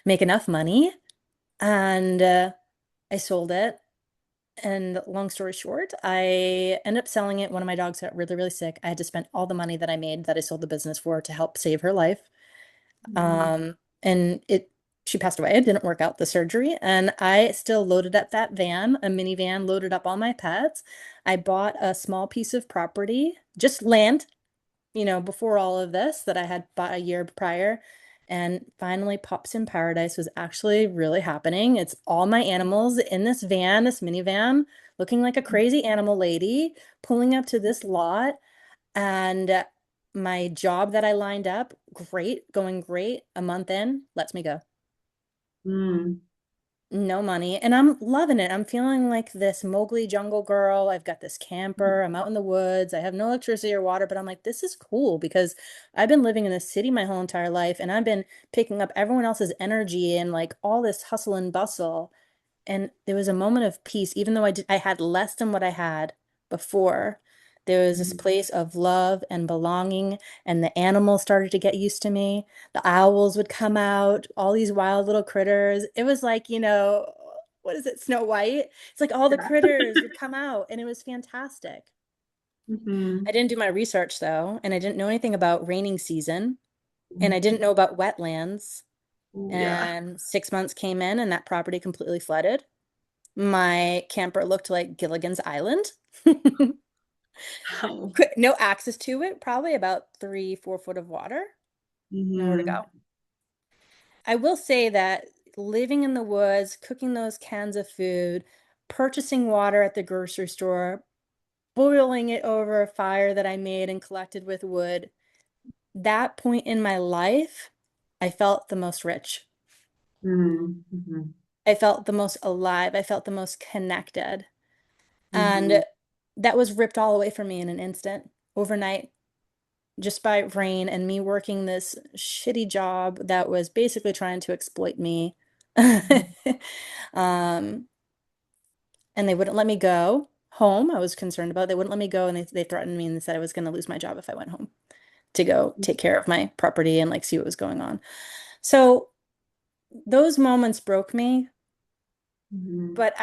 make enough money and I sold it. And long story short, I ended up selling it. One of my dogs got really, really sick. I had to spend all the money that I made that I sold the business for to help save her life. Mhm. And she passed away. It didn't work out the surgery. And I still loaded up that van, a minivan, loaded up all my pets. I bought a small piece of property, just land, before all of this that I had bought a year prior. And finally, Pups in Paradise was actually really happening. It's all my animals in this van, this minivan, looking like a crazy animal lady, pulling up to this lot. And my job that I lined up, great, going great. A month in, lets me go. Mm. No money. And I'm loving it. I'm feeling like this Mowgli jungle girl. I've got this camper. I'm out in the woods. I have no electricity or water, but I'm like, this is cool because I've been living in a city my whole entire life and I've been picking up everyone else's energy and like all this hustle and bustle. And there was a moment of peace, even though I had less than what I had before. There was this Mhm. place of love and belonging, and the animals started to get used to me. The owls would come out, all these wild little critters. It was like, what is it, Snow White? It's like all the Yeah. critters would come out, and it was fantastic. I Mhm. didn't do my research though, and I didn't know anything about raining season, and I Mhm. didn't know about wetlands. Ooh, yeah. And 6 months came in, and that property completely flooded. My camper looked like Gilligan's Island. Oh. No access to it, probably about 3, 4 foot of water. Nowhere to Mhm. go. I will say that living in the woods, cooking those cans of food, purchasing water at the grocery store, boiling it over a fire that I made and collected with wood, that point in my life, I felt the most rich. Mhm. Mhm. I felt the most alive. I felt the most connected. Mhm. And that was ripped all away from me in an instant, overnight, just by rain and me working this shitty job that was basically trying to exploit me. Um, and they wouldn't let me go home. I was concerned about it. They wouldn't let me go and they threatened me and they said I was going to lose my job if I went home to go take care of my property and like see what was going on. So those moments broke me, Mhm. but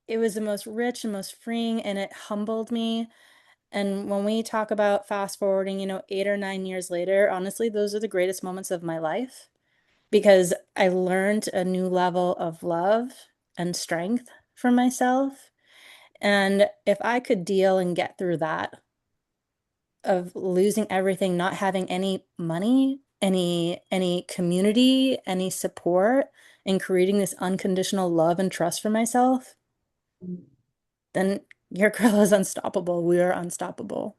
it was the most rich and most freeing and it humbled me. And when we talk about fast forwarding, 8 or 9 years later, honestly, those are the greatest moments of my life because I learned a new level of love and strength for myself. And if I could deal and get through that of losing everything, not having any money, any community, any support, and creating this unconditional love and trust for myself, then your girl is unstoppable. We are unstoppable.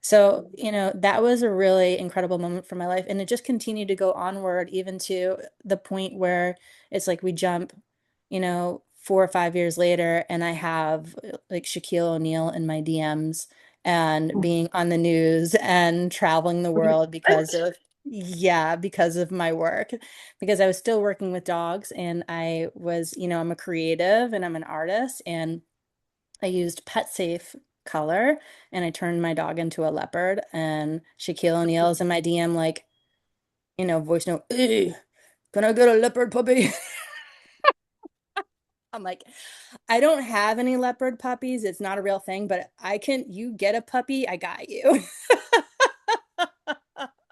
So, that was a really incredible moment for my life. And it just continued to go onward, even to the point where it's like we jump, 4 or 5 years later, and I have like Shaquille O'Neal in my DMs and being on the news and traveling the world What? yeah, because of my work. Because I was still working with dogs and I'm a creative and I'm an artist and I used pet safe color and I turned my dog into a leopard and Shaquille O'Neal's in my DM like, voice note, hey, can I get a leopard puppy? I'm like, I don't have any leopard puppies. It's not a real thing, but you get a puppy, I got you.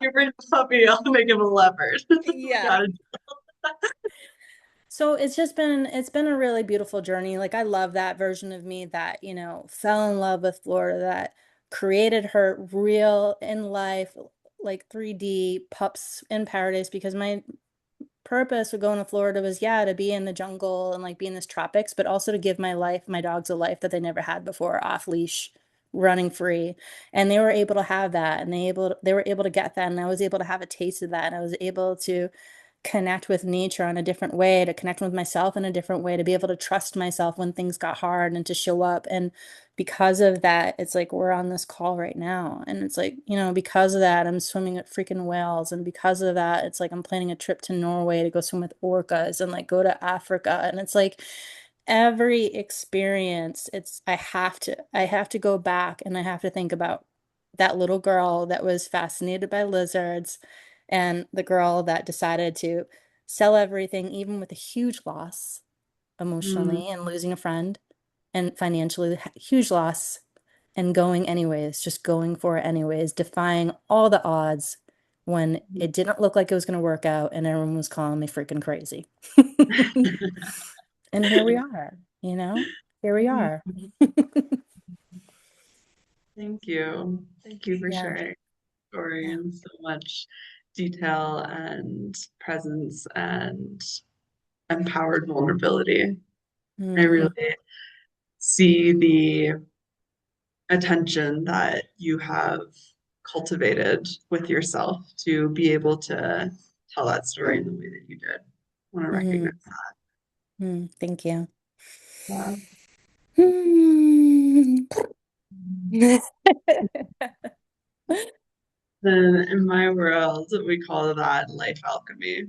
You bring the puppy, I'll make him a leopard. We Yeah. gotta. So it's been a really beautiful journey. Like I love that version of me that, fell in love with Florida, that created her real in life, like 3D pups in paradise because my purpose of going to Florida was, yeah, to be in the jungle and like be in this tropics, but also to give my dogs a life that they never had before, off leash, running free. And they were able to have that, and they were able to get that, and I was able to have a taste of that, and I was able to connect with nature in a different way, to connect with myself in a different way, to be able to trust myself when things got hard and to show up. And because of that, it's like we're on this call right now. And it's like, because of that, I'm swimming with freaking whales. And because of that, it's like I'm planning a trip to Norway to go swim with orcas and like go to Africa. And it's like every experience, I have to go back and I have to think about that little girl that was fascinated by lizards and the girl that decided to sell everything, even with a huge loss Mm. emotionally and losing a friend, and financially huge loss, and going anyways, just going for it anyways, defying all the odds when it didn't look like it was going to work out and everyone was calling me freaking crazy. And here we are, here we Mhm. are. Thank you. Thank you for Yeah, sharing your story yeah. in so much detail and presence and empowered vulnerability. I really Mm, see the attention that you have cultivated with yourself to be able to tell that story in the way that you did. I want to recognize mm, thank you. that. Mm. Then in my world, we call that life alchemy.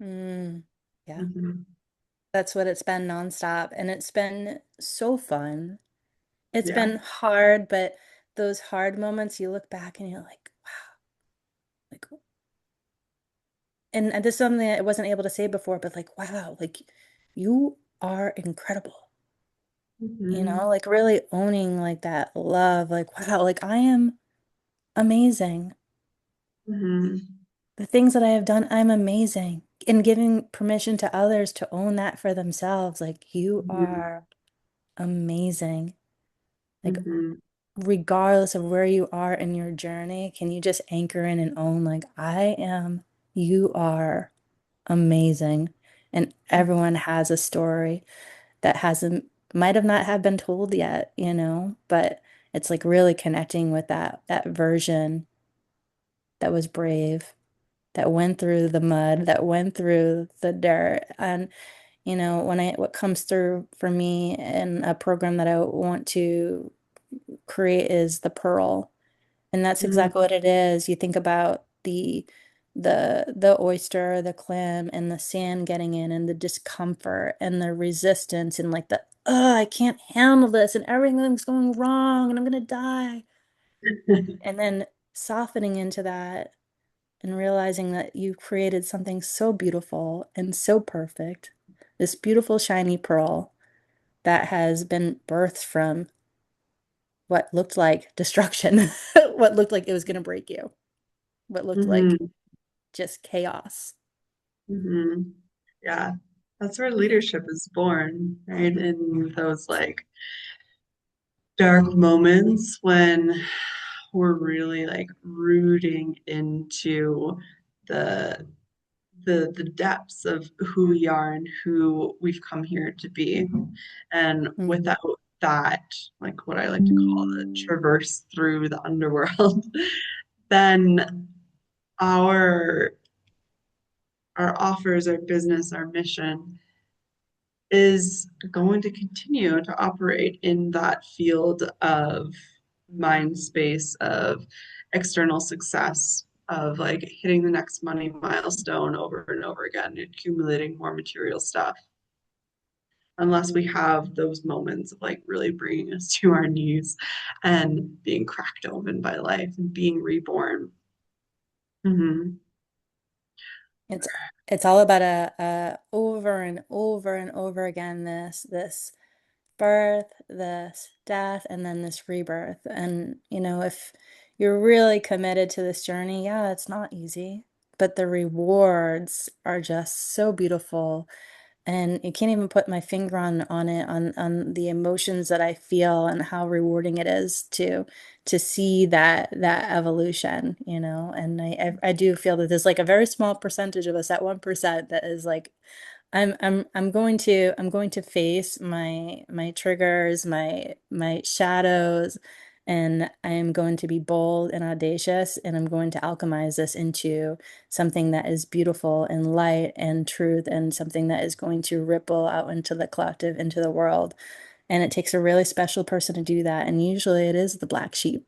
Yeah, Mhm. that's what it's been nonstop. And it's been so fun. It's Yeah. been hard, but those hard moments, you look back and you're like, wow, like, and this is something I wasn't able to say before, but like, wow, like you are incredible. Mhm. Like really owning like that love, like, wow, like I am amazing. Mhm. The things that I have done, I'm amazing. And giving permission to others to own that for themselves. Like, you Mhm. are amazing. Like, Mhm. regardless of where you are in your journey, can you just anchor in and own, like, you are amazing. And everyone has a story that might have not have been told yet, but it's like really connecting with that version that was brave, that went through the mud, that went through the dirt. And, what comes through for me in a program that I want to create is the pearl. And that's Mhm. exactly what it is. You think about the oyster, the clam, and the sand getting in, and the discomfort and the resistance, and like I can't handle this, and everything's going wrong, and I'm gonna die. And then softening into that and realizing that you created something so beautiful and so perfect, this beautiful shiny pearl that has been birthed from what looked like destruction, what looked like it was going to break you, what looked like Mhm. just chaos. Mhm. Yeah. That's where leadership is born, right? In those like dark moments when we're really like rooting into the the depths of who we are and who we've come here to be. And Mm. without that, like what I like to call the traverse through the underworld, then our our offers, our business, our mission is going to continue to operate in that field of mind space of external success, of like hitting the next money milestone over and over again, accumulating more material stuff, unless we have those moments of like really bringing us to our knees and being cracked open by life and being reborn. Mm-hmm. It's it's all about a over and over and over again this birth, this death, and then this rebirth. And if you're really committed to this journey, yeah, it's not easy, but the rewards are just so beautiful. And you can't even put my finger on it, on the emotions that I feel and how rewarding it is to to see that evolution, and I do feel that there's like a very small percentage of us, that 1% that is like I'm going to face my triggers, my shadows, and I am going to be bold and audacious, and I'm going to alchemize this into something that is beautiful and light and truth, and something that is going to ripple out into the collective, into the world. And it takes a really special person to do that. And usually it is the black sheep.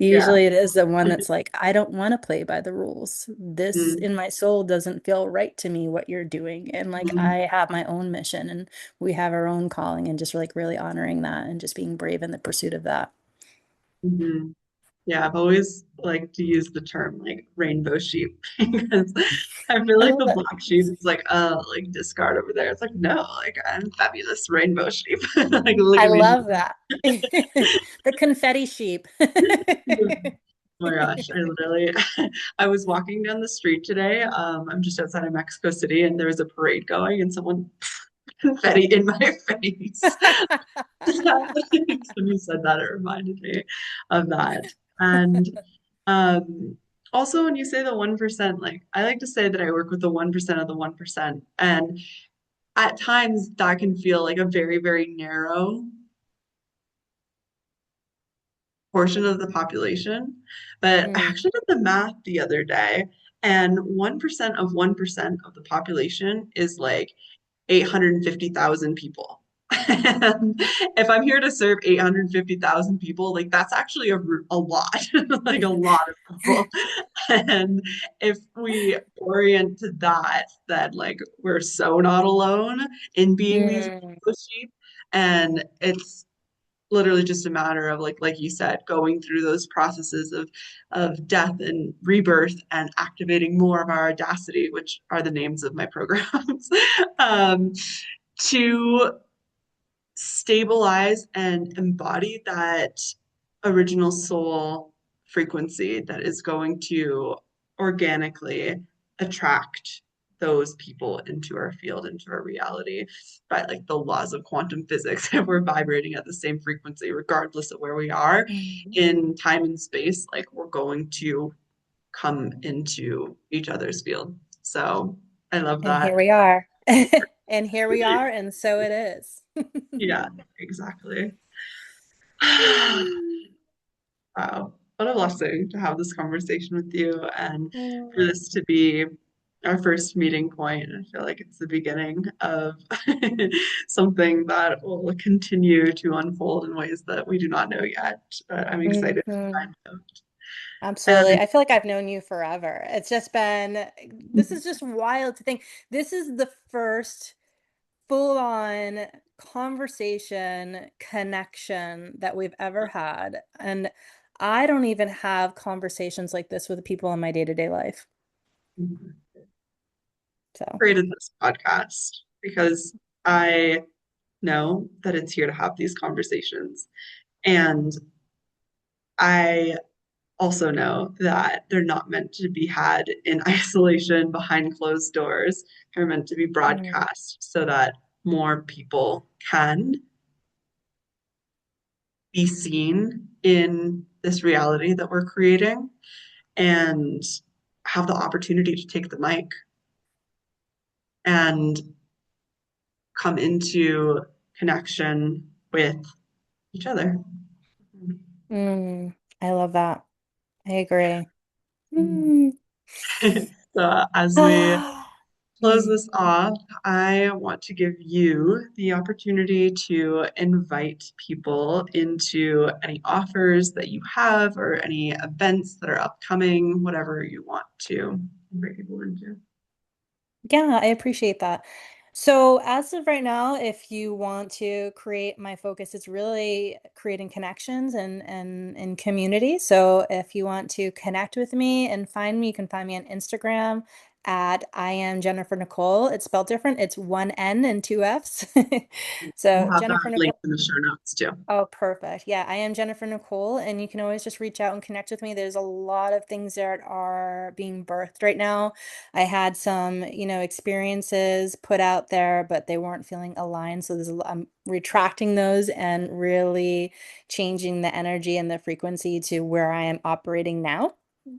Yeah. Usually it is the one that's like, I don't want to play by the rules. This Mm, in my soul doesn't feel right to me, what you're doing. And like, mm, I have my own mission and we have our own calling, and just like really honoring that and just being brave in the pursuit of that. mhm. Yeah, I've always liked to use the term like rainbow sheep because I feel I like love the it. black sheep is like, like discard over there. It's like, no, like I'm fabulous rainbow sheep. Like, look I at me. love that. The confetti sheep. Oh my gosh, I literally I was walking down the street today. I'm just outside of Mexico City and there was a parade going and someone confetti in my face. When you said that, it reminded me of that. And um, also, when you say the 1%, like I like to say that I work with the 1% of the 1%. And at times that can feel like a very, very narrow portion of the population. But I Mm, actually did the math the other day, and 1% of 1% of the population is like 850,000 people. And if I'm here to serve 850,000 people, like that's actually a lot, like a lot of people. And if we orient to that, that like we're so not alone in being these mm, sheep, and it's literally just a matter of like you said, going through those processes of death and rebirth and activating more of our audacity, which are the names of my programs, um, to stabilize and embody that original soul frequency that is going to organically attract those people into our field, into our reality, by like the laws of quantum physics. If we're vibrating at the same frequency, regardless of where we are mm. in time and space, like we're going to come into each other's field. So I love And here that. we are. And here we are, and so it is. Yeah, exactly. Wow, what a blessing to have this conversation with you and for Mm, this to be our first meeting point. I feel like it's the beginning of something that will continue to unfold in ways that we do not know yet. I'm excited to mhm. find out. Absolutely. And I feel like I've known you forever. This is just wild to think. This is the first full-on conversation connection that we've ever had. And I don't even have conversations like this with people in my day-to-day life. So, created this podcast because I know that it's here to have these conversations. And I also know that they're not meant to be had in isolation behind closed doors. They're meant to be mm, broadcast so that more people can be seen in this reality that we're creating and have the opportunity to take the mic and come into connection with each other. I love that. I agree. Mm. So, as we close Mm. this off, I want to give you the opportunity to invite people into any offers that you have or any events that are upcoming, whatever you want to invite people into. Yeah, I appreciate that. So, as of right now, if you want to create, my focus is really creating connections and community. So, if you want to connect with me and find me, you can find me on Instagram at I am Jennifer Nicole. It's spelled different. It's one N and two F's. So We'll have that Jennifer link Nicole. in the show notes too. Oh, perfect. Yeah, I am Jennifer Nicole, and you can always just reach out and connect with me. There's a lot of things that are being birthed right now. I had some, experiences put out there, but they weren't feeling aligned. So I'm retracting those and really changing the energy and the frequency to where I am operating now.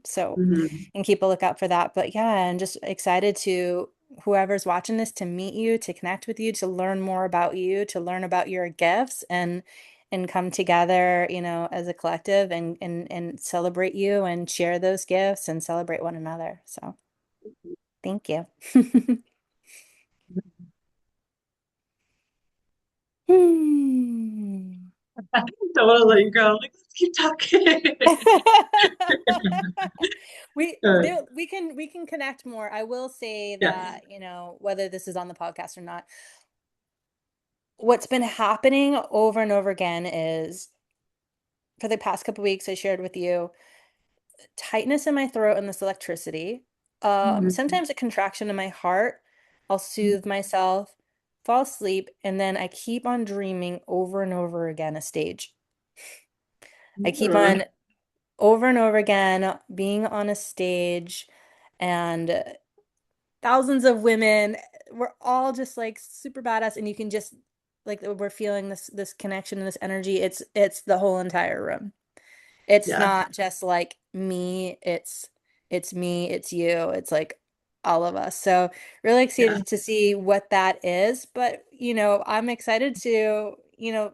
So, Mhm. and keep a lookout for that. But yeah, I'm just excited to whoever's watching this to meet you, to connect with you, to learn more about you, to learn about your gifts and come together, as a collective and celebrate you and share those gifts and celebrate one another. So thank you. Hmm. Don't want to let you go. Like, let's keep talking. Uh, We can connect more. I will say yes. that, whether this is on the podcast or not, what's been happening over and over again is for the past couple weeks, I shared with you tightness in my throat and this electricity. Mhm. Sometimes a contraction in my heart. I'll soothe myself, fall asleep, and then I keep on dreaming over and over again a stage. I keep Uh, on over and over again being on a stage and thousands of women. We're all just like super badass, and you can just like we're feeling this connection and this energy. It's the whole entire room. It's yes. not just like me, it's me, it's you, it's like all of us. So really Yeah. excited to see what that is, but I'm excited to,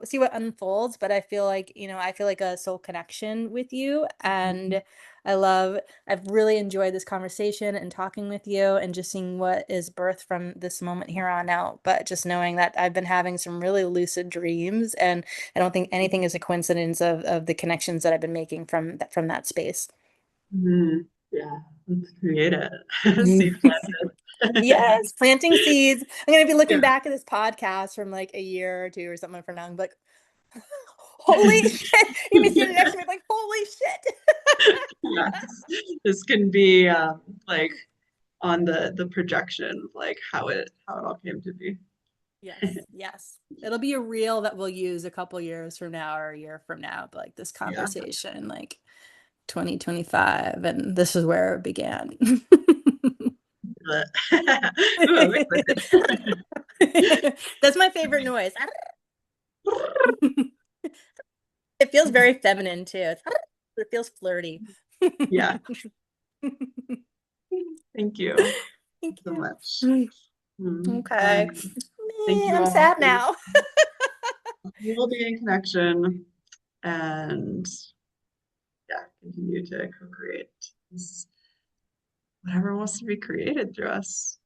see what unfolds, but I feel like a soul connection with you and I've really enjoyed this conversation and talking with you and just seeing what is birthed from this moment here on out, but just knowing that I've been having some really lucid dreams and I don't think anything is a coincidence of the connections that I've been making from that space. Mhm. Yeah. Let's create it. Mm. Seed planted. Yes, planting seeds. I'm gonna be looking Yeah. back at this podcast from like a year or two or something from now and be like, holy shit. You're gonna be sitting next to me like, holy shit. Yes. This can be like on the projection, like how it all came to be. Yes, yes. It'll be a reel that we'll use a couple years from now or a year from now, but like this Yeah. conversation, like 2025, and this is where it began. But ooh, I'm excited. That's my favorite noise. It feels very feminine too. It feels flirty. Yeah. Thank you Thank so you. much. Okay. Thank you I'm all sad for now. we'll be in connection and yeah, continue to co-create this, whatever wants to be created through us.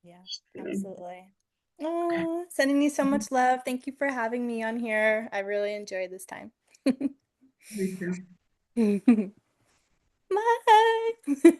Yeah, Just kidding. absolutely. Okay. Oh, sending you so much love. Thank you for having me on here. I really enjoyed this time. Me too. Bye.